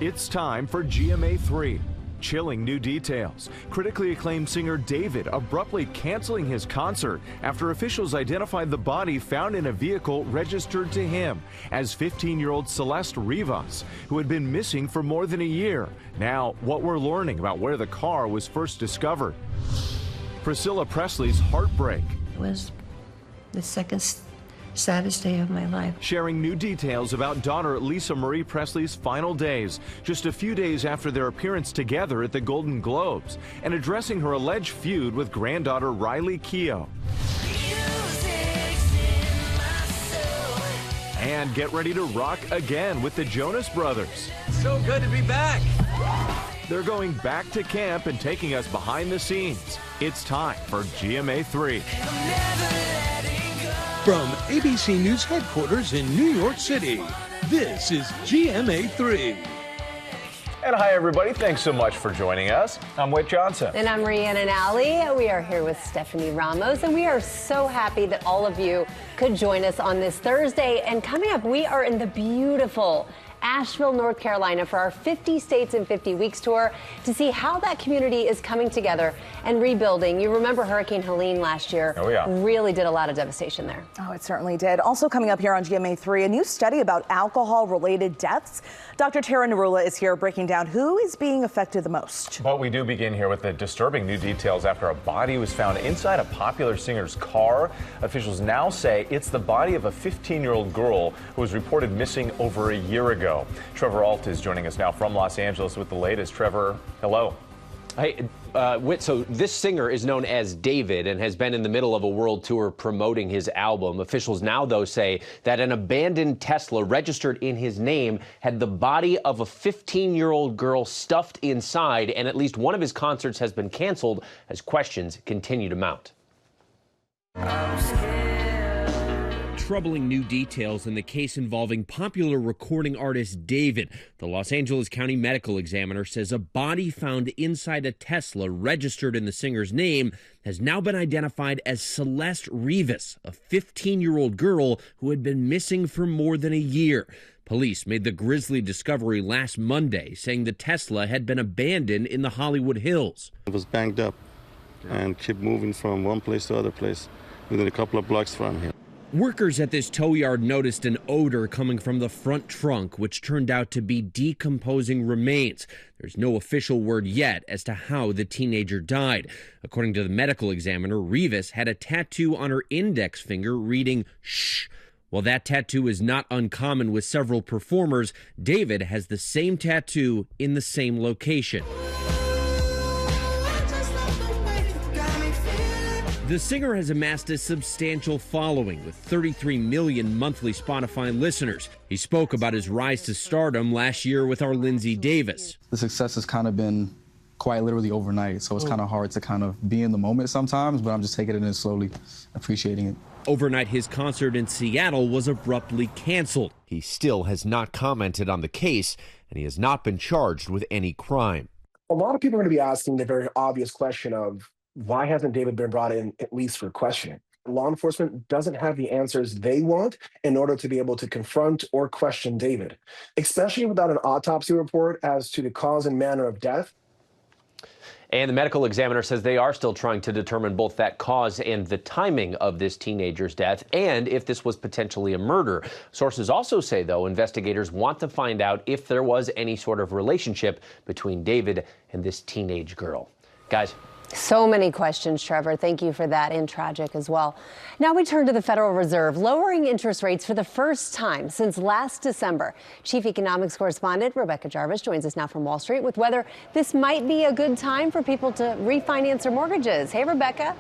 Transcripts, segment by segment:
It's time for GMA3. Chilling new details. Critically acclaimed singer David abruptly canceling his concert after officials identified the body found in a vehicle registered to him as 15-year-old Celeste Rivas, who had been missing for more than a year. Now, what we're learning about where the car was first discovered. Priscilla Presley's heartbreak. It was the second saddest day of my life. Sharing new details about daughter Lisa Marie Presley's final days, just a few days after their appearance together at the Golden Globes, and addressing her alleged feud with granddaughter Riley Keough. And get ready to rock again with the Jonas Brothers. So good to be back. They're going back to camp and taking us behind the scenes. It's time for GMA3. From ABC News headquarters in New York City, this is GMA3. And hi, everybody. Thanks so much for joining us. I'm Whit Johnson. And I'm Rhiannon Alley. We are here with Stephanie Ramos, and we are so happy that all of you could join us on this Thursday. And coming up, we are in the beautiful Asheville, North Carolina for our 50 States in 50 Weeks tour to see how that community is coming together and rebuilding. You remember Hurricane Helene last year. Oh, yeah. Really did a lot of devastation there. Oh, it certainly did. Also coming up here on GMA3, a new study about alcohol-related deaths. Dr. Tara Narula is here breaking down who is being affected the most. But we do begin here with the disturbing new details after a body was found inside a popular singer's car. Officials now say it's the body of a 15-year-old girl who was reported missing over a year ago. Trevor Alt is joining us now from Los Angeles with the latest. Trevor, hello. Hey, Whit, so this singer is known as David and has been in the middle of a world tour promoting his album. Officials now, though, say that an abandoned Tesla registered in his name had the body of a 15-year-old girl stuffed inside, and at least one of his concerts has been canceled as questions continue to mount. Troubling new details in the case involving popular recording artist David. The Los Angeles County Medical Examiner says a body found inside a Tesla registered in the singer's name has now been identified as Celeste Rivas, a 15-year-old girl who had been missing for more than a year. Police made the grisly discovery last Monday, saying the Tesla had been abandoned in the Hollywood Hills. It was banged up and kept moving from one place to other place within a couple of blocks from here. Workers at this tow yard noticed an odor coming from the front trunk, which turned out to be decomposing remains. There's no official word yet as to how the teenager died. According to the medical examiner, Rivas had a tattoo on her index finger reading "shh." While that tattoo is not uncommon with several performers, David has the same tattoo in the same location. The singer has amassed a substantial following with 33 million monthly Spotify listeners. He spoke about his rise to stardom last year with our Lindsay Davis. The success has kind of been quite literally overnight, so it's kind of hard to kind of be in the moment sometimes, but I'm just taking it in slowly, appreciating it. Overnight, his concert in Seattle was abruptly canceled. He still has not commented on the case, and he has not been charged with any crime. A lot of people are going to be asking the very obvious question of, why hasn't David been brought in at least for questioning? Law enforcement doesn't have the answers they want in order to be able to confront or question David, especially without an autopsy report as to the cause and manner of death. And the medical examiner says they are still trying to determine both that cause and the timing of this teenager's death, and if this was potentially a murder. Sources also say, though, investigators want to find out if there was any sort of relationship between David and this teenage girl. Guys. So many questions, Trevor. Thank you for that, and tragic as well. Now we turn to the Federal Reserve, lowering interest rates for the first time since last December. Chief economics correspondent Rebecca Jarvis joins us now from Wall Street with whether this might be a good time for people to refinance their mortgages. Hey, Rebecca.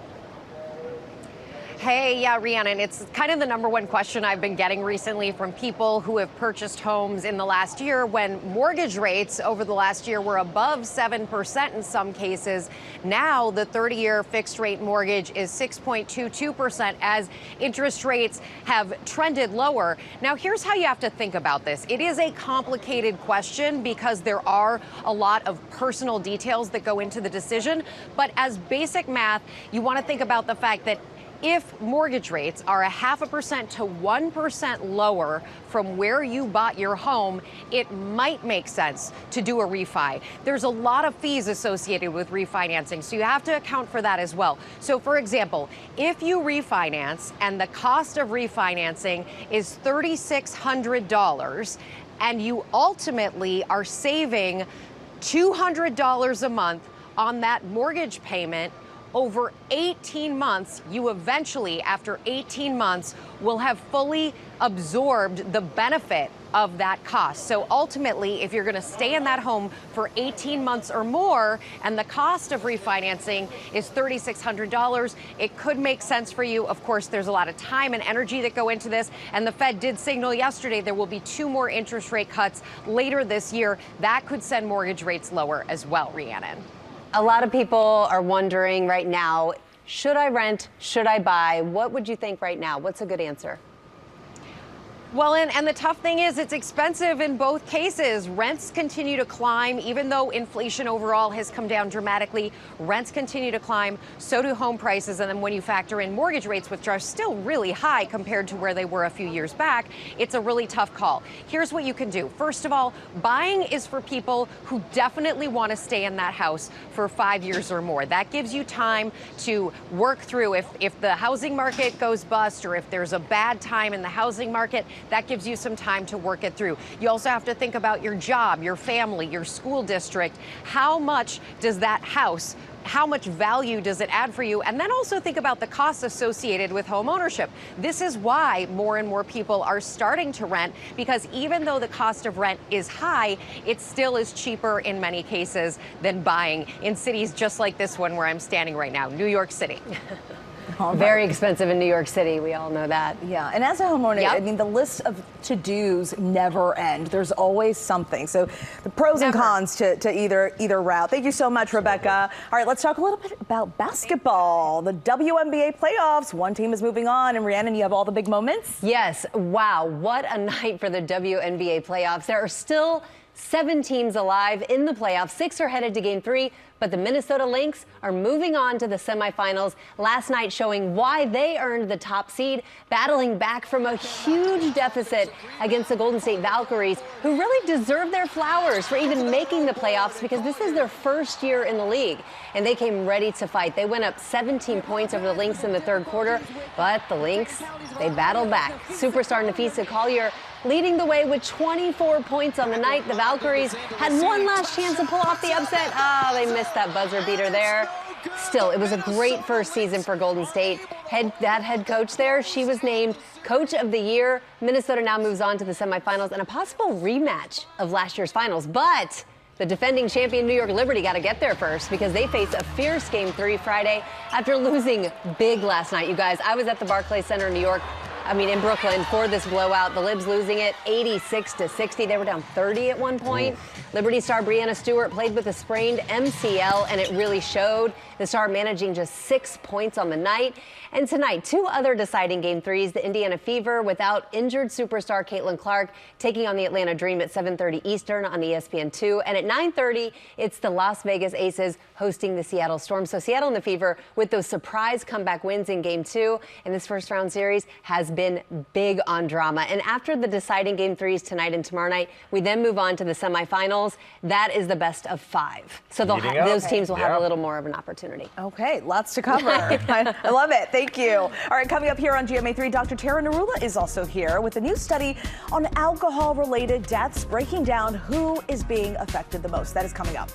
Hey, yeah, Rhiannon, it's kind of the number one question I've been getting recently from people who have purchased homes in the last year when mortgage rates over the last year were above 7% in some cases. Now the 30-year fixed rate mortgage is 6.22% as interest rates have trended lower. Now, here's how you have to think about this. It is a complicated question because there are a lot of personal details that go into the decision. But as basic math, you want to think about the fact that if mortgage rates are 0.5% to 1% lower from where you bought your home, it might make sense to do a refi. There's a lot of fees associated with refinancing, so you have to account for that as well. So for example, if you refinance and the cost of refinancing is $3,600 and you ultimately are saving $200 a month on that mortgage payment, over 18 months, you eventually, after 18 months, will have fully absorbed the benefit of that cost. So ultimately, if you're going to stay in that home for 18 months or more, and the cost of refinancing is $3,600, it could make sense for you. Of course, there's a lot of time and energy that go into this, and the Fed did signal yesterday there will be 2 more interest rate cuts later this year. That could send mortgage rates lower as well, Rhiannon. A lot of people are wondering right now, should I rent? Should I buy? What would you think right now? What's a good answer? Well, and the tough thing is it's expensive in both cases. Rents continue to climb, even though inflation overall has come down dramatically. Rents continue to climb, so do home prices. And then when you factor in mortgage rates, which are still really high compared to where they were a few years back, it's a really tough call. Here's what you can do. First of all, buying is for people who definitely want to stay in that house for 5 years or more. That gives you time to work through if the housing market goes bust or if there's a bad time in the housing market. That gives you some time to work it through. You also have to think about your job, your family, your school district. How much does that house, how much value does it add for you? And then also think about the costs associated with home ownership. This is why more and more people are starting to rent, because even though the cost of rent is high, it still is cheaper in many cases than buying in cities just like this one where I'm standing right now, New York City. Very expensive in New York City. We all know that. Yeah. And as a homeowner, I mean, the list of to-dos never end. There's always something. So the pros and cons to either route. Thank you so much, Rebecca. All right, let's talk a little bit about basketball. The WNBA playoffs. One team is moving on. And Rhiannon, you have all the big moments? Yes. Wow. What a night for the WNBA playoffs. There are still 7 teams alive in the playoffs. 6 are headed to Game 3, but the Minnesota Lynx are moving on to the semifinals. Last night showing why they earned the top seed, battling back from a huge deficit against the Golden State Valkyries, who really deserve their flowers for even making the playoffs because this is their first year in the league. And they came ready to fight. They went up 17 points over the Lynx in the third quarter, but the Lynx, they battled back. Superstar Nafisa Collier leading the way with 24 points on the night. The Valkyries had one last chance to pull off the upset. They missed that buzzer beater there. Still, it was a great first season for Golden State. That head coach there, she was named Coach of the Year. Minnesota now moves on to the semifinals and a possible rematch of last year's finals. But the defending champion New York Liberty got to get there first because they face a fierce Game 3 Friday after losing big last night. You guys, I was at the Barclays Center in New York. In Brooklyn for this blowout. The Libs losing it 86-60. They were down 30 at one point. Liberty star Breanna Stewart played with a sprained MCL, and it really showed. The star managing just 6 points on the night. And tonight, 2 other deciding Game 3s. The Indiana Fever without injured superstar Caitlin Clark taking on the Atlanta Dream at 7:30 Eastern on ESPN2. And at 9:30, it's the Las Vegas Aces hosting the Seattle Storm. So Seattle and the Fever with those surprise comeback wins in Game 2. And this first round series has been big on drama. And after the deciding Game 3s tonight and tomorrow night, we then move on to the semifinals. That is the best of 5. So those teams will have a little more of an opportunity. Okay, lots to cover. I love it. Thank you. All right, coming up here on GMA3, Dr. Tara Narula is also here with a new study on alcohol-related deaths, breaking down who is being affected the most. That is coming up.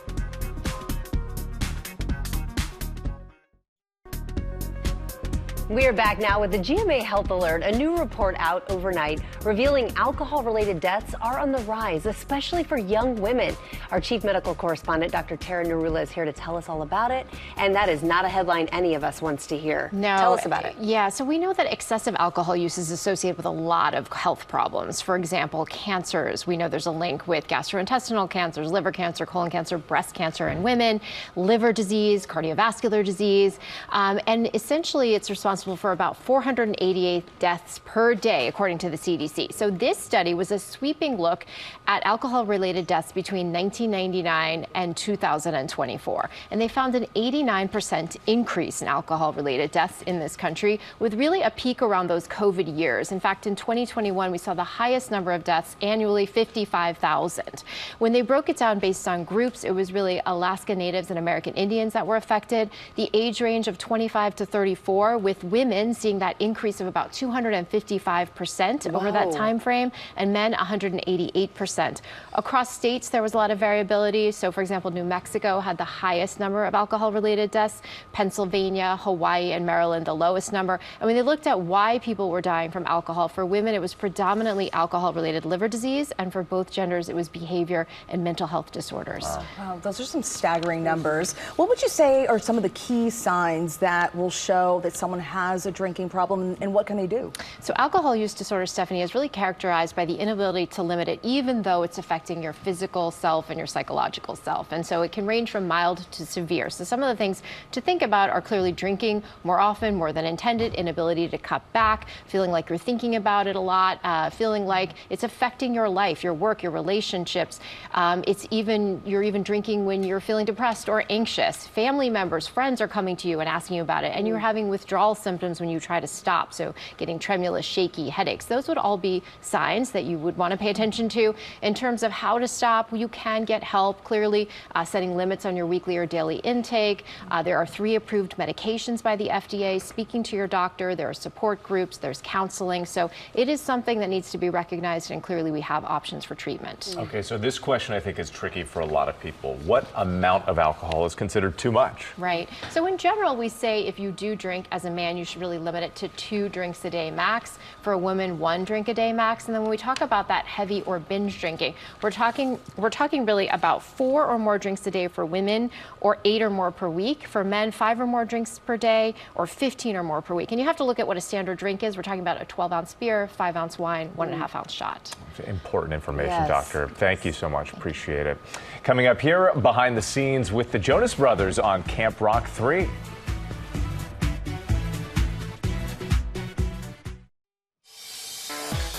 We are back now with the GMA Health Alert, a new report out overnight revealing alcohol-related deaths are on the rise, especially for young women. Our chief medical correspondent, Dr. Tara Narula, is here to tell us all about it, and that is not a headline any of us wants to hear. No. Tell us about it. Yeah, so we know that excessive alcohol use is associated with a lot of health problems. For example, cancers. We know there's a link with gastrointestinal cancers, liver cancer, colon cancer, breast cancer in women, liver disease, cardiovascular disease, and essentially it's responsible responsible for about 488 deaths per day, according to the CDC. So this study was a sweeping look at alcohol-related deaths between 1999 and 2024. And they found an 89% increase in alcohol-related deaths in this country, with really a peak around those COVID years. In fact, in 2021, we saw the highest number of deaths annually, 55,000. When they broke it down based on groups, it was really Alaska Natives and American Indians that were affected. The age range of 25 to 34, with women seeing that increase of about 255% over that time frame, and men 188%. Across states, there was a lot of variability. So, for example, New Mexico had the highest number of alcohol-related deaths, Pennsylvania, Hawaii, and Maryland the lowest number. And when they looked at why people were dying from alcohol, for women, it was predominantly alcohol-related liver disease, and for both genders, it was behavior and mental health disorders. Wow, those are some staggering numbers. What would you say are some of the key signs that will show that someone has a drinking problem, and what can they do? So alcohol use disorder, Stephanie, is really characterized by the inability to limit it, even though it's affecting your physical self and your psychological self. And so it can range from mild to severe. So some of the things to think about are clearly drinking more often, more than intended, inability to cut back, feeling like you're thinking about it a lot, feeling like it's affecting your life, your work, your relationships. You're even drinking when you're feeling depressed or anxious. Family members, friends are coming to you and asking you about it, and you're having withdrawal symptoms when you try to stop. So getting tremulous, shaky, headaches. Those would all be signs that you would want to pay attention to. In terms of how to stop, you can get help, clearly setting limits on your weekly or daily intake. There are 3 approved medications by the FDA. Speaking to your doctor, there are support groups, there's counseling. So it is something that needs to be recognized, and clearly we have options for treatment. Okay, so this question I think is tricky for a lot of people. What amount of alcohol is considered too much? Right. So in general, we say if you do drink as a man, you should really limit it to 2 drinks a day max. For a woman, 1 drink a day max. And then when we talk about that heavy or binge drinking, we're talking really about 4 or more drinks a day for women, or 8 or more per week. For men, 5 or more drinks per day, or 15 or more per week. And you have to look at what a standard drink is. We're talking about a 12-ounce beer, 5-ounce wine, 1.5-ounce shot. Important information, Yes. Doctor. Thank you so much. Appreciate it. Coming up here, behind the scenes with the Jonas Brothers on Camp Rock 3.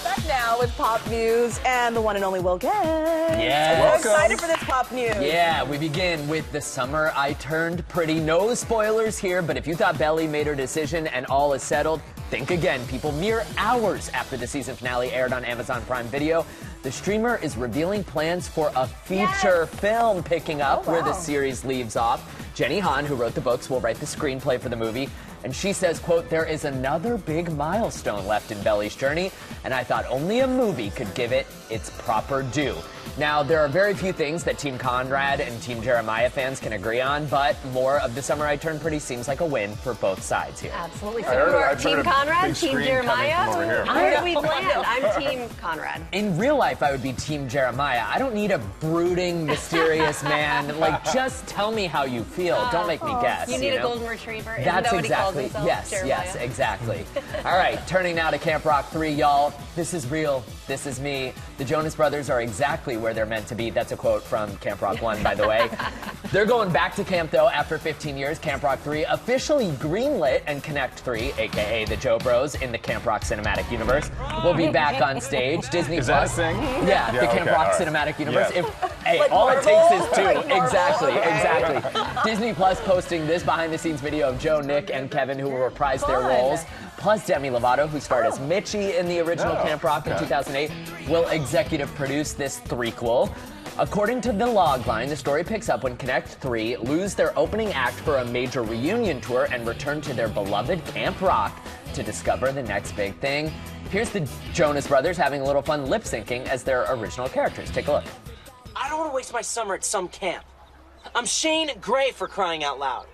Back now with pop news and the one and only Will Gay. Yeah. So excited for this pop news. Yeah, we begin with the summer I turned pretty. No spoilers here, but if you thought Belly made her decision and all is settled, think again. People, mere hours after the season finale aired on Amazon Prime Video, the streamer is revealing plans for a feature film picking up where the series leaves off. Jenny Han, who wrote the books, will write the screenplay for the movie. And she says, quote, "There is another big milestone left in Belly's journey, and I thought only a movie could give it its proper due." Now, there are very few things that Team Conrad and Team Jeremiah fans can agree on, but more of the summer I turned pretty seems like a win for both sides here. Absolutely. So you are Team Conrad, Team Jeremiah? Where do we land? I'm Team Conrad. In real life, I would be Team Jeremiah. I don't need a brooding, mysterious man. Like, just tell me how you feel. Don't make me guess. You need a golden retriever. Isn't That's that what he calls exactly. himself, Yes, Jeremiah? yes, exactly. All right, turning now to Camp Rock 3, y'all. This is real. This is me. The Jonas Brothers are exactly where they're meant to be. That's a quote from Camp Rock 1, by the way. They're going back to camp, though, after 15 years. Camp Rock 3 officially greenlit, and Connect 3, a.k.a. the Joe Bros in the Camp Rock cinematic universe, will be back on stage. Disney Is Plus. that a thing? Yeah, the Camp okay, Rock all right. cinematic universe. Yeah. Hey, Like all Marvel? it takes is 2. Like Marvel? Exactly, Okay. exactly. Disney Plus posting this behind-the-scenes video of Joe, Nick, and Kevin, who will reprise their roles. Plus, Demi Lovato, who starred as Mitchie in the original Camp Rock in 2008, will executive produce this threequel. According to the logline, the story picks up when Connect 3 lose their opening act for a major reunion tour and return to their beloved Camp Rock to discover the next big thing. Here's the Jonas Brothers having a little fun lip-syncing as their original characters. Take a look. I don't want to waste my summer at some camp. I'm Shane Gray, for crying out loud.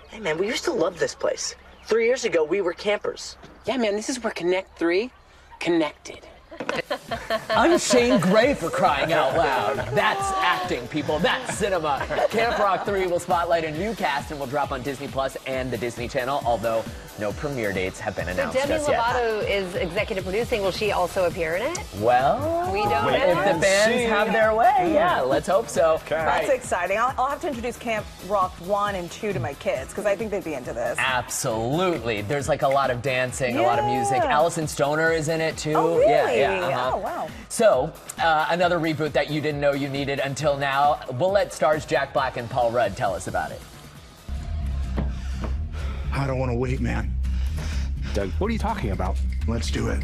Hey, man, we used to love this place. 3 years ago, we were campers. Yeah, man, this is where Connect 3 connected. I'm Shane Gray, for crying out loud. That's acting, people. That's cinema. Camp Rock 3 will spotlight a new cast and will drop on Disney Plus and the Disney Channel, although No premiere dates have been So announced Demi just yet. Lovato is executive producing. Will she also appear in it? Well, we don't know. If the fans have their way, yeah, let's hope so. That's exciting. I'll have to introduce Camp Rock 1 and 2 to my kids because I think they'd be into this. Absolutely. There's like a lot of dancing, a lot of music. Allison Stoner is in it too. Oh, really? Yeah. Oh, wow. So, another reboot that you didn't know you needed until now. We'll let stars Jack Black and Paul Rudd tell us about it. I don't want to wait, man. Doug, what are you talking about? Let's do it.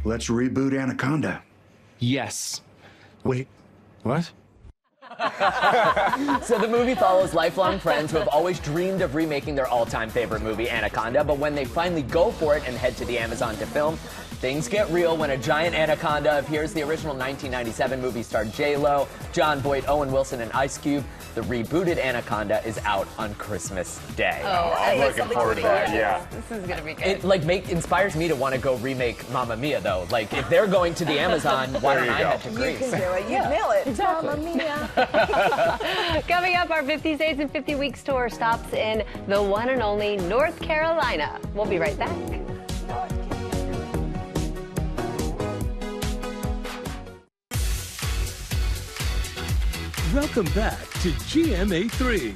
Let's reboot Anaconda. Yes. Wait, what? So the movie follows lifelong friends who have always dreamed of remaking their all-time favorite movie, Anaconda, but when they finally go for it and head to the Amazon to film, things get real when a giant anaconda appears. The original 1997 movie starred J-Lo, Jon Voight, Owen Wilson, and Ice Cube. The rebooted Anaconda is out on Christmas Day. Oh, I'm looking forward to that, yeah. This is gonna be good. It inspires me to want to go remake Mamma Mia, though. Like, if they're going to the Amazon, why don't I head to Greece? You can do it. You nail it. Exactly. Mamma Mia. Coming up, our 50 States and 50 Weeks tour stops in the one and only North Carolina. We'll be right back. Welcome back to GMA3.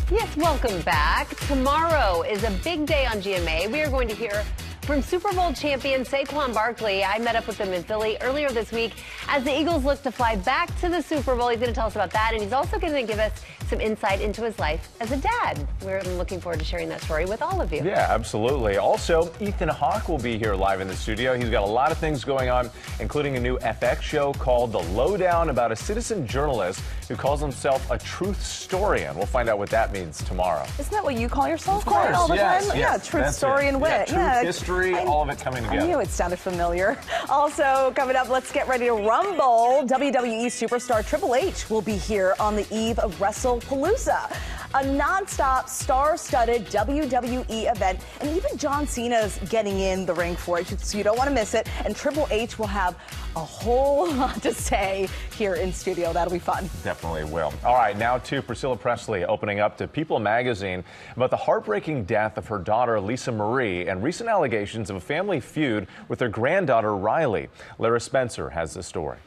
Yes, welcome back. Tomorrow is a big day on GMA. We are going to hear from Super Bowl champion Saquon Barkley. I met up with him in Philly earlier this week as the Eagles look to fly back to the Super Bowl. He's going to tell us about that, and he's also going to give us some insight into his life as a dad. We're looking forward to sharing that story with all of you. Yeah, absolutely. Also, Ethan Hawke will be here live in the studio. He's got a lot of things going on, including a new FX show called The Lowdown about a citizen journalist who calls himself a truth historian. We'll find out what that means tomorrow. Isn't that what you call yourself? Of course, all the yes, time? yes, Yeah, truth, that's story, it. and wit. Yeah, truth, history, all of it coming together. I knew it sounded familiar. Also, coming up, let's get ready to rumble. WWE superstar Triple H will be here on the eve of WrestlePalooza, a non-stop, star-studded WWE event, and even John Cena's getting in the ring for it, so you don't want to miss it. And Triple H will have a whole lot to say here in studio. That'll be fun. Definitely will. All right, now to Priscilla Presley opening up to People magazine about the heartbreaking death of her daughter, Lisa Marie, and recent allegations of a family feud with her granddaughter, Riley. Lara Spencer has the story.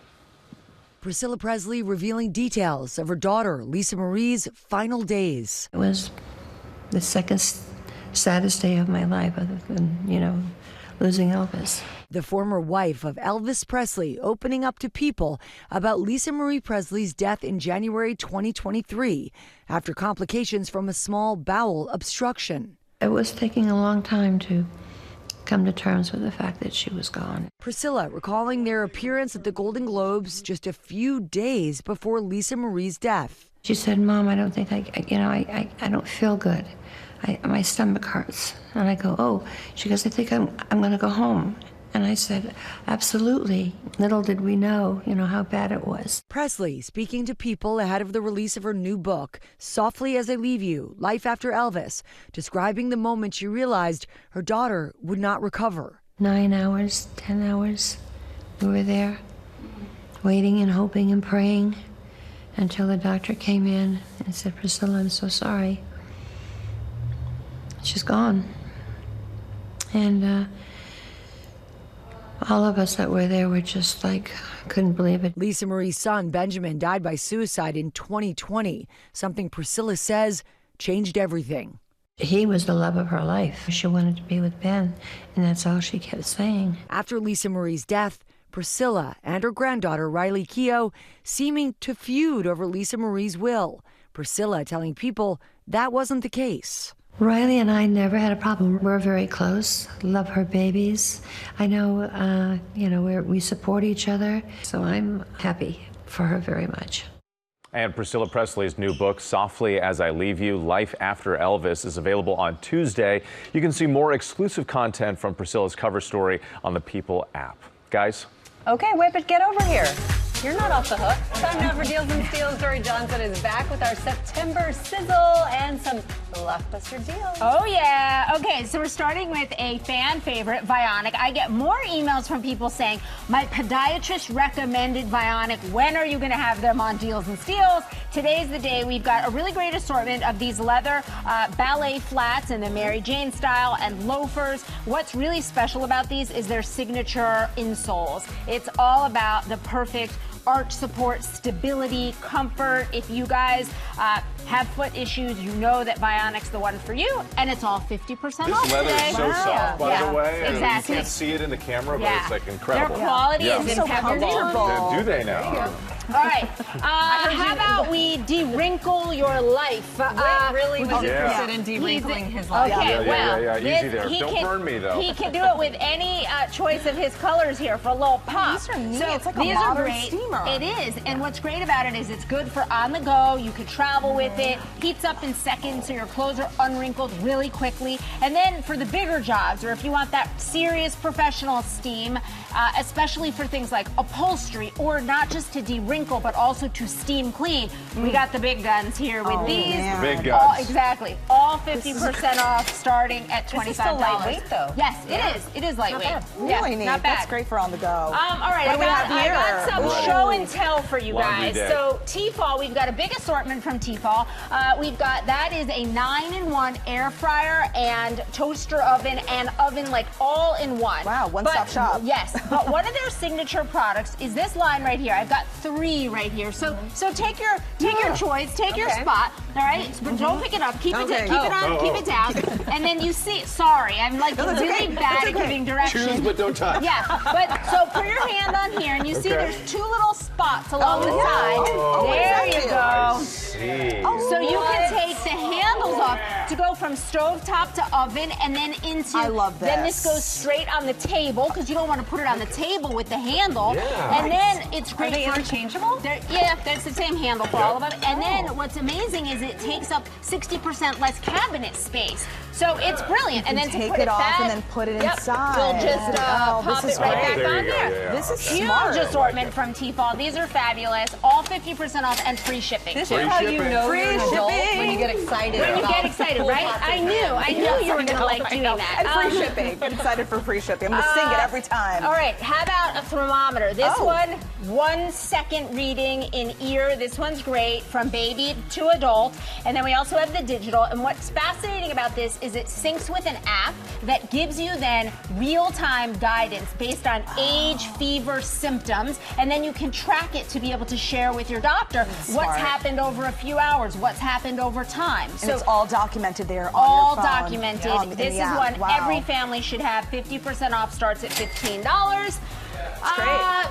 Priscilla Presley revealing details of her daughter, Lisa Marie's final days. It was the second saddest day of my life, other than, losing Elvis. The former wife of Elvis Presley opening up to People about Lisa Marie Presley's death in January 2023 after complications from a small bowel obstruction. It was taking a long time to come to terms with the fact that she was gone. Priscilla recalling their appearance at the Golden Globes just a few days before Lisa Marie's death. She said, "Mom, I don't think I don't feel good. My stomach hurts." And I go, "Oh." She goes, "I think I'm going to go home." And I said, "Absolutely." Little did we know, how bad it was. Presley speaking to People ahead of the release of her new book, Softly as I Leave You, Life After Elvis, describing the moment she realized her daughter would not recover. 9 hours, 10 hours, we were there, waiting and hoping and praying until the doctor came in and said, "Priscilla, I'm so sorry. She's gone." And all of us that were there were just couldn't believe it. Lisa Marie's son, Benjamin, died by suicide in 2020, something Priscilla says changed everything. He was the love of her life. She wanted to be with Ben, and that's all she kept saying. After Lisa Marie's death, Priscilla and her granddaughter, Riley Keough, seeming to feud over Lisa Marie's will. Priscilla telling People that wasn't the case. Riley and I never had a problem. We're very close. Love her babies. I know, we support each other. So I'm happy for her very much. And Priscilla Presley's new book, Softly as I Leave You, Life After Elvis, is available on Tuesday. You can see more exclusive content from Priscilla's cover story on the People app. Guys? Okay, Whip It, get over here. You're not off the hook. Time now for Deals and Steals. Dory Johnson is back with our September sizzle and some Blockbuster deal. Oh, yeah. Okay, so we're starting with a fan favorite, Vionic. I get more emails from people saying, my podiatrist recommended Vionic. When are you going to have them on Deals and Steals? Today's the day. We've got a really great assortment of these leather ballet flats in the Mary Jane style and loafers. What's really special about these is their signature insoles. It's all about the perfect arch support, stability, comfort. If you guys have foot issues, you know that Vionic's the one for you, and it's all 50% off This leather today. is so soft, by the way. Exactly. You can't see it in the camera, but it's like incredible. Their quality is impeccable. Do they now? All right. How about we de-wrinkle your life? Really was interested in de-wrinkling his life. Okay, easy there. Don't burn me, though. He can do it with any choice of his colors here for a little pop. These are neat. So It's like a these are modern great. steamer. It is. And what's great about it is it's good for on the go. You could travel with it. Heats up in seconds, so your clothes are unwrinkled really quickly. And then for the bigger jobs, or if you want that serious professional steam, especially for things like upholstery, or not just to de-wrinkle, but also to steam clean, we got the big guns here with these. Man. Big guns. Exactly. All 50% off, starting at $25. This is still lightweight, though. Yes, it is. It is lightweight. Really neat. Not bad. That's great for on the go. All right, What do we have I here? got some show and tell for you Laundry guys. day. So Tefal, we've got a big assortment from Tefal. We've got, that is a 9-in-1 air fryer and toaster oven and oven, like all in one. Wow, one-stop shop. Yes, but one of their signature products is this line right here. I've got 3 right here. So take your choice, take your spot, all right? But don't pick it up. Keep it on, keep it down. And then you see, sorry, I'm like really bad at giving directions. Choose, but don't touch. Yeah, but so put your hand on here, and you see there's 2 little spots along the side. There you go. So you can take the handles off to go from stove top to oven, and then into. I love this. Then this goes straight on the table because you don't want to put it on the table with the handle. Yeah. And then it's great. Are they interchangeable? Yeah, that's the same handle for all of them. And then what's amazing is it takes up 60% less cabinet space. So it's brilliant. And then to take put it off back, and then put it You'll inside. just pop this it right back There on you go. there. Yeah, This is Huge smart. assortment from Tefal. These are fabulous. All 50% off and free shipping. This Free is how you shipping. know Free you're an adult shipping. when you get excited. When you about get excited, cool right? pots I of knew you were going to like doing that. And free shipping. I'm excited for free shipping. I'm going to sing it every time. All right, how about a thermometer? This one, 1 second reading in ear. This one's great, from baby to adult. And then we also have the digital. And what's fascinating about this is it syncs with an app that gives you then real-time guidance based on age, fever, symptoms. And then you can track it to be able to share with your doctor what's happened over a few hours, what's happened over time. And it's all documented there on all your phone. documented. This is one every family should have. 50% off, starts at $15. That's great.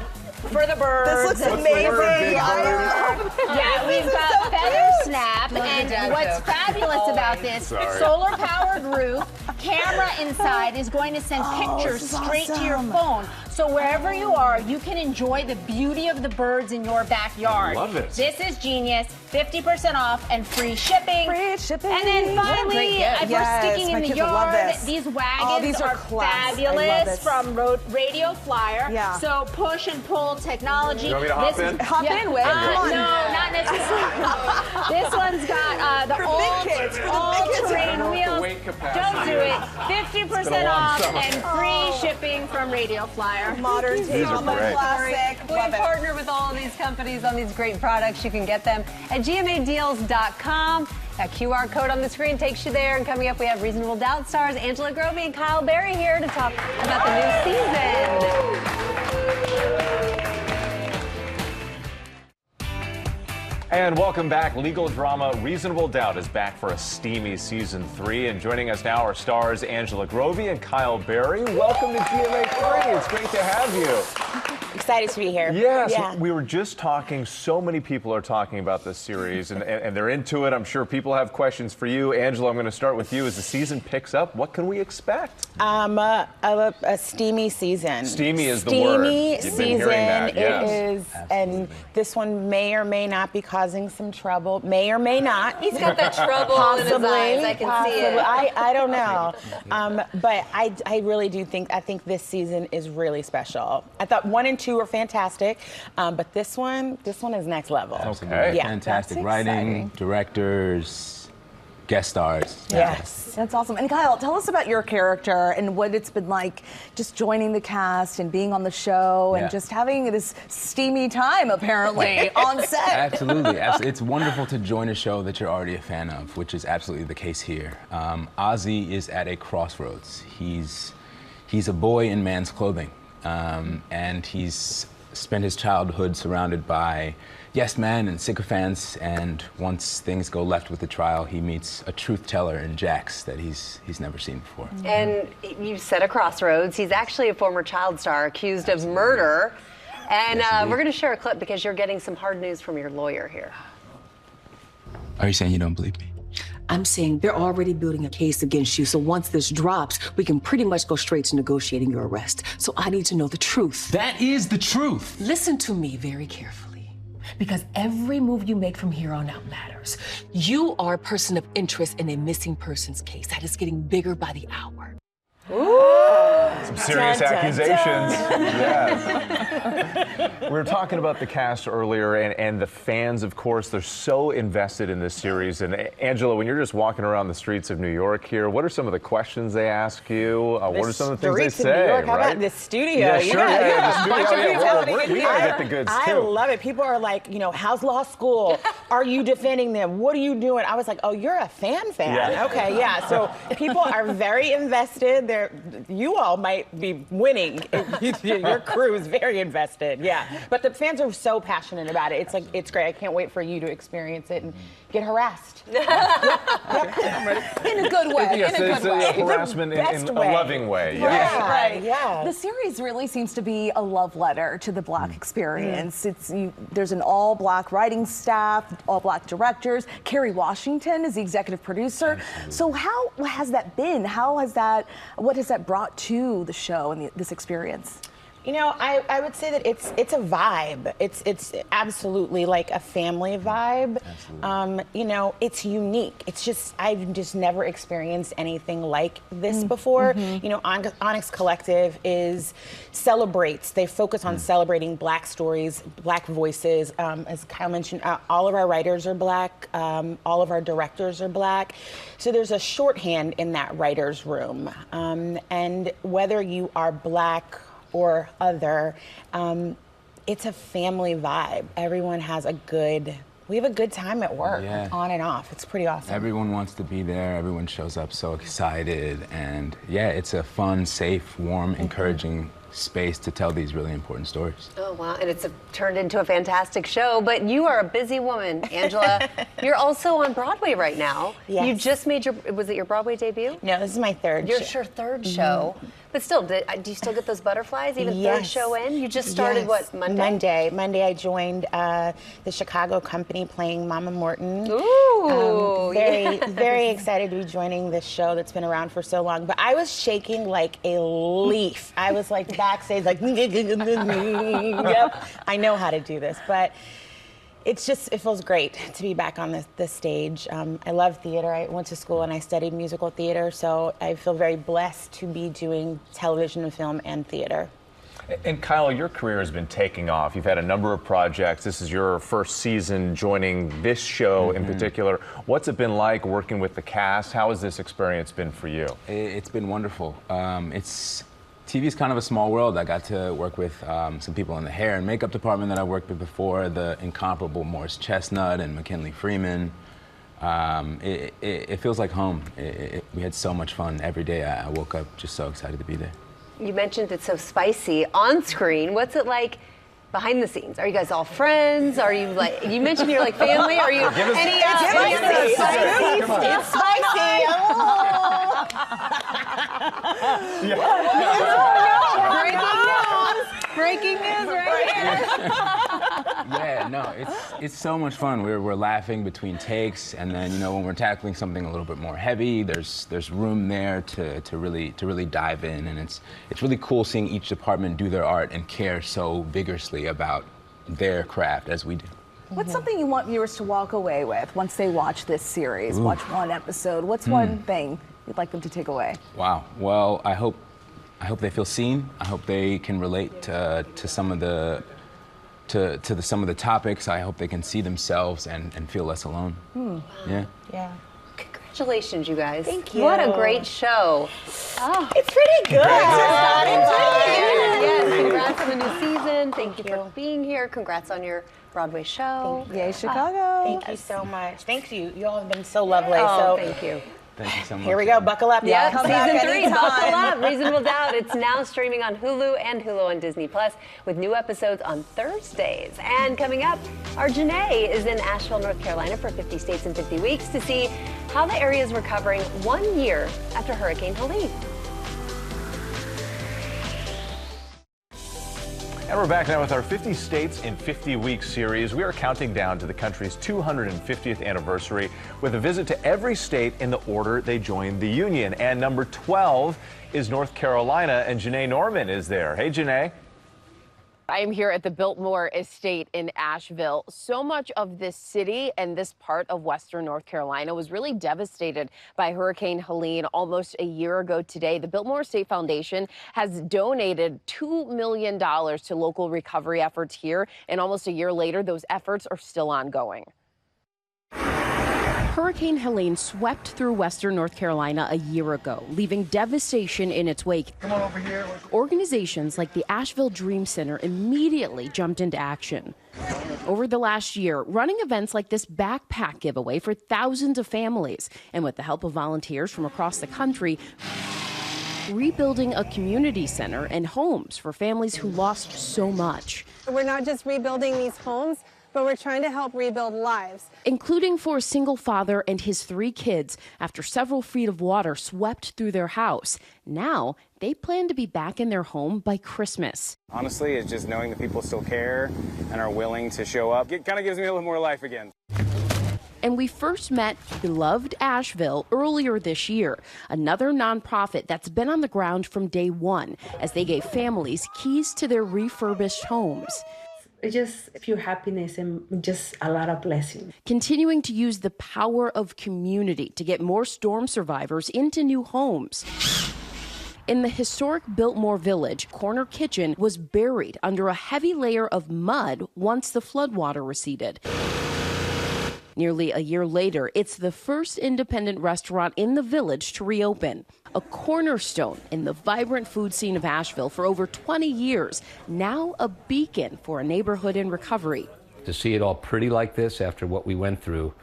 For the birds. This looks amazing. Yeah, we've got Feather Snap, and what's fabulous about this, solar-powered roof, camera inside is going to send pictures straight to your phone. So wherever you are, you can enjoy the beauty of the birds in your backyard. I love it. This is genius. 50% off and free shipping. Free shipping. And then finally, if we're sticking in the yard, these wagons are fabulous from Radio Flyer. Yeah. So push and pull technology. You want me to hop in? Hop in, Wade. Come on. No, not necessarily. This one's got the all-terrain wheels. Don't do it. 50% off and free shipping from Radio Flyer. Modern table, classic. We partner with all of these companies on these great products. You can get them at GMAdeals.com. That QR code on the screen takes you there. And coming up, we have Reasonable Doubt stars Angela Grovey and Kyle Berry here to talk about the new season. And welcome back. Legal drama Reasonable Doubt is back for a steamy season 3. And joining us now are stars Angela Grovey and Kyle Berry. Welcome to GMA3. It's great to have you. Excited to be here. Yes, Yeah. we were just talking. So many people are talking about this series, and they're into it. I'm sure people have questions for you. Angela, I'm going to start with you. As the season picks up, what can we expect? A steamy season. Steamy is the word. Steamy You've been season. hearing that, yes. It is, and this one may or may not be causing some trouble. May or may not. He's got that trouble in his eyes. I can see it. I don't know. But I really do think, I think this season is really special. I thought 1 and 2 were fantastic, but this one is next level. Okay. Yeah, Fantastic that's writing, exciting. directors. guest stars. Yes, that's awesome. And Kyle, tell us about your character and what it's been like just joining the cast and being on the show and just having this steamy time, apparently, on set. Absolutely. It's wonderful to join a show that you're already a fan of, which is absolutely the case here. Ozzy is at a crossroads. He's a boy in man's clothing, and he's spent his childhood surrounded by yes men and sycophants, and once things go left with the trial, he meets a truth teller in Jax that he's never seen before. And you said a crossroads. He's actually a former child star accused of murder. And we're going to share a clip because you're getting some hard news from your lawyer here. Are you saying you don't believe me? I'm saying they're already building a case against you, so once this drops, we can pretty much go straight to negotiating your arrest. So I need to know the truth. That is the truth. Listen to me very carefully, because every move you make from here on out matters. You are a person of interest in a missing persons case that is getting bigger by the hour. Some serious accusations. Yes. We were talking about the cast earlier, and the fans, of course, they're so invested in this series. And Angela, when you're just walking around the streets of New York here, what are some of the questions they ask you? What are some of the things they say? New York. How right? about the studio? Yeah, sure. Yeah, the studio. Bunch of brutality. We gotta get the goods too. I love it. People are like, how's law school? Are you defending them? What are you doing? I was like, oh, you're a fan. Yeah. Okay, yeah. So people are very invested. You all might be winning. Your crew is very invested. Yeah. But the fans are so passionate about it. It's great. I can't wait for you to experience it and get harassed. In a good way. Yes, it's a harassment in a loving way. Yeah. Right. Yeah. The series really seems to be a love letter to the Black experience. There's an all-Black writing staff, all-Black directors. Kerry Washington is the executive producer. So how has that been? What has that brought to the show and this experience? I would say that it's a vibe. It's absolutely like a family vibe. It's unique. I've just never experienced anything like this before. Onyx Collective celebrates. They focus on celebrating Black stories, Black voices. As Kyle mentioned, all of our writers are Black. All of our directors are Black. So there's a shorthand in that writer's room. And whether you are Black or other, it's a family vibe. Everyone has we have a good time at work, on and off. It's pretty awesome. Everyone wants to be there. Everyone shows up so excited. And it's a fun, safe, warm, encouraging space to tell these really important stories. Oh, wow. And it's turned into a fantastic show. But you are a busy woman, Angela. You're also on Broadway right now. Yes. You just made was it your Broadway debut? No, this is my third show. Your third show. But still, do you still get those butterflies even third show in? You just started, what, Monday? Monday I joined the Chicago company playing Mama Morton. Ooh! Very excited to be joining this show that's been around for so long. But I was shaking like a leaf. I was like backstage like, yep, I know how to do this. But it feels great to be back on the stage. I love theater. I went to school and I studied musical theater, so I feel very blessed to be doing television and film and theater. And Kyle, your career has been taking off. You've had a number of projects. This is your first season joining this show in particular. What's it been like working with the cast? How has this experience been for you? It's been wonderful. TV's kind of a small world. I got to work with some people in the hair and makeup department that I worked with before, the incomparable Morris Chestnut and McKinley Freeman. It feels like home. We had so much fun every day. I woke up just so excited to be there. You mentioned it's so spicy on screen. What's it like behind the scenes? Are you guys all friends? Are you you mentioned you're like family? Are you any It's spicy. Breaking news right here. Yeah, no, it's so much fun. We're laughing between takes, and then when we're tackling something a little bit more heavy, there's room there to really dive in, and it's really cool seeing each department do their art and care so vigorously about their craft as we do. What's something you want viewers to walk away with once they watch this series, watch one episode? What's one thing you'd like them to take away? Wow. Well, I hope they feel seen. I hope they can relate to some of the some of the topics. I hope they can see themselves and feel less alone. Yeah. Yeah. Congratulations, you guys. Thank you. What a great show. Oh. It's pretty good. Yes, congrats on the new season. Thank you for being here. Congrats on your Broadway show. Yay, Chicago. Thank you so much. Thank you. You all have been so lovely. Oh, so thank you. Thank you so much. Here we go. Buckle up, y'all. Yeah, Come back season 3, anytime. buckle up. Reasonable Doubt. It's now streaming on Hulu and Hulu on Disney Plus with new episodes on Thursdays. And coming up, our Janae is in Asheville, North Carolina for 50 States in 50 Weeks to see how the area is recovering 1 year after Hurricane Helene. And we're back now with our 50 States in 50 Weeks series. We are counting down to the country's 250th anniversary with a visit to every state in the order they joined the Union. And number 12 is North Carolina, and Janae Norman is there. Hey, Janae. I am here at the Biltmore Estate in Asheville. So much of this city and this part of Western North Carolina was really devastated by Hurricane Helene almost a year ago today. The Biltmore Estate Foundation has donated $2 million to local recovery efforts here, and almost a year later, those efforts are still ongoing. Hurricane Helene swept through western North Carolina a year ago, leaving devastation in its wake. Come on over here. Organizations like the Asheville Dream Center immediately jumped into action. Over the last year, running events like this backpack giveaway for thousands of families, and with the help of volunteers from across the country, rebuilding a community center and homes for families who lost so much. We're not just rebuilding these homes, but we're trying to help rebuild lives. Including for a single father and his 3 kids after several feet of water swept through their house. Now, they plan to be back in their home by Christmas. Honestly, it's just knowing that people still care and are willing to show up. It kind of gives me a little more life again. And we first met beloved Asheville earlier this year, another nonprofit that's been on the ground from day one as they gave families keys to their refurbished homes. It's just pure happiness and just a lot of blessings. Continuing to use the power of community to get more storm survivors into new homes. In the historic Biltmore Village, Corner Kitchen was buried under a heavy layer of mud once the floodwater receded. Nearly a year later, it's the first independent restaurant in the village to reopen. A cornerstone in the vibrant food scene of Asheville for over 20 years, now a beacon for a neighborhood in recovery. To see it all pretty like this after what we went through,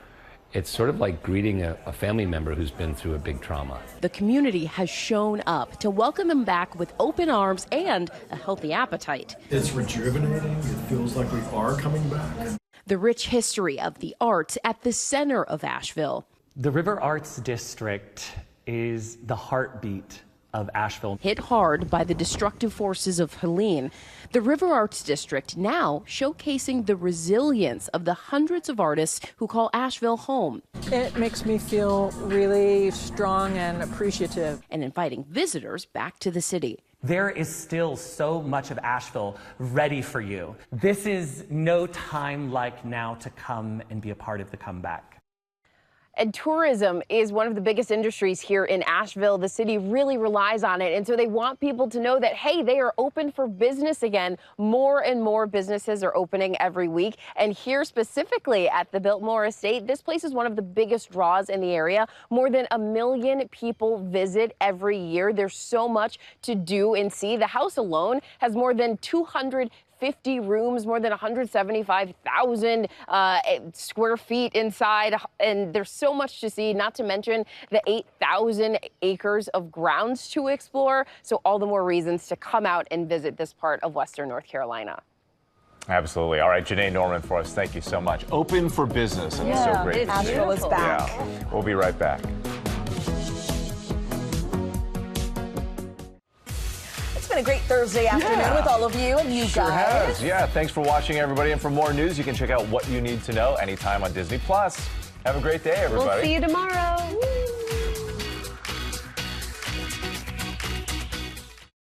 it's sort of like greeting a family member who's been through a big trauma. The community has shown up to welcome them back with open arms and a healthy appetite. It's rejuvenating. It feels like we are coming back. The rich history of the arts at the center of Asheville. The River Arts District is the heartbeat of Asheville. Hit hard by the destructive forces of Helene, the River Arts District now showcasing the resilience of the hundreds of artists who call Asheville home. It makes me feel really strong and appreciative. And inviting visitors back to the city. There is still so much of Asheville ready for you. This is no time like now to come and be a part of the comeback. And tourism is one of the biggest industries here in Asheville. The city really relies on it. And so they want people to know that, hey, they are open for business again. More and more businesses are opening every week. And here specifically at the Biltmore Estate, this place is one of the biggest draws in the area. More than 1 million people visit every year. There's so much to do and see. The house alone has more than 250 rooms, more than 175,000 square feet inside, and there's so much to see, not to mention the 8,000 acres of grounds to explore, so all the more reasons to come out and visit this part of Western North Carolina. Absolutely. All right, Janae Norman for us. Thank you so much. Open for business. And it's so great. Asheville is back. Yeah. We'll be right back. It's been a great Thursday afternoon with all of you and you Sure guys. has. Yeah, thanks for watching, everybody. And for more news, you can check out What You Need to Know anytime on Disney Plus. Have a great day, everybody. We'll see you tomorrow.